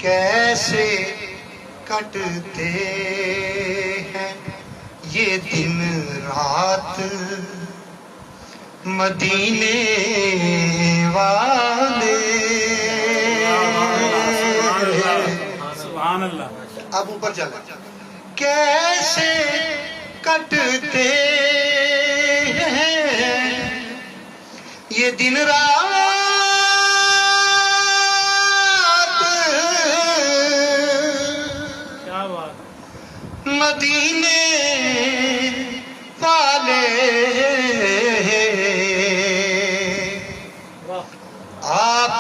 کیسے کٹتے ہیں یہ دن رات مدینے والے. سبحان اللہ. اب اوپر چلا. کیسے کٹتے ہیں یہ دن رات مدینے والے. آپ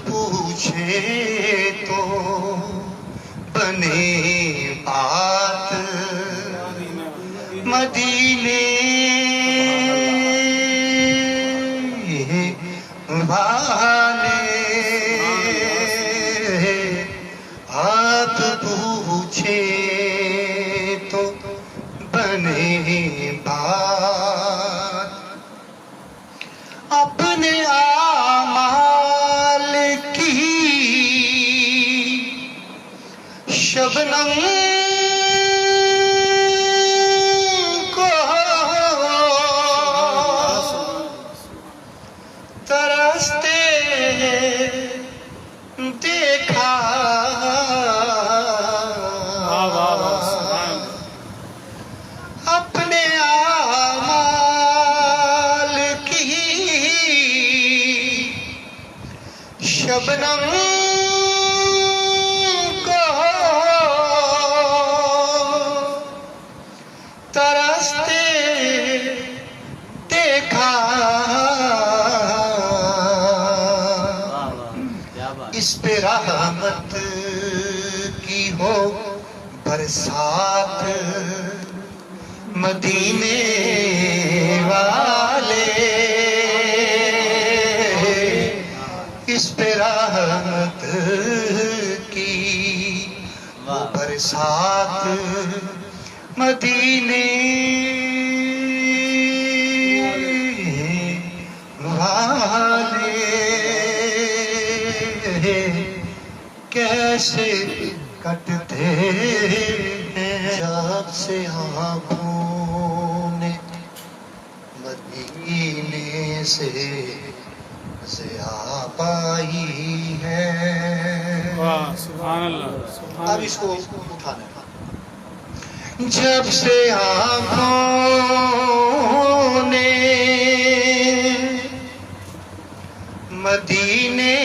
پوچھیں تو بنے بات مدینے والے. آپ پوچھیں بات اپنے اعمال کی شبنم کو ترستے دیکھا. شبنم کو ترستے دیکھا. اس پہ رحمت کی ہو برسات مدینے والے. اس پہ رحمت کی برسات مدینے والے. کیسے کٹتے ہیں جب سے آنکھوں نے مدینے سے ضیا پائی ہے. سبحان اللہ. اب اس کو اٹھانا. جب سے آنکھوں نے مدینے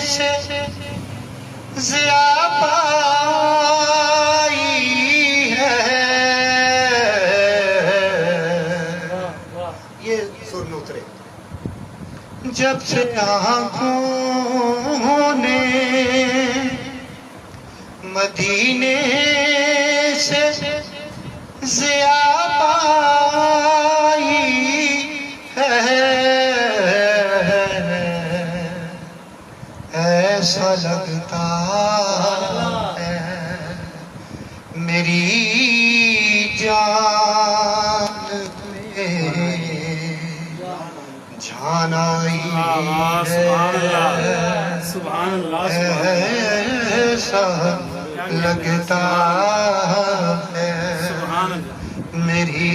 سے ضیا پائی ہے. یہ سر میں اترے. جب سے آنکھوں نے مدینے سے ضیا پائی ہے. ایسا لگتا ہے میری جان میں جان آئی ہے. سبحان اللہ. ایسا لگتا ہے سبحان اللہ. میری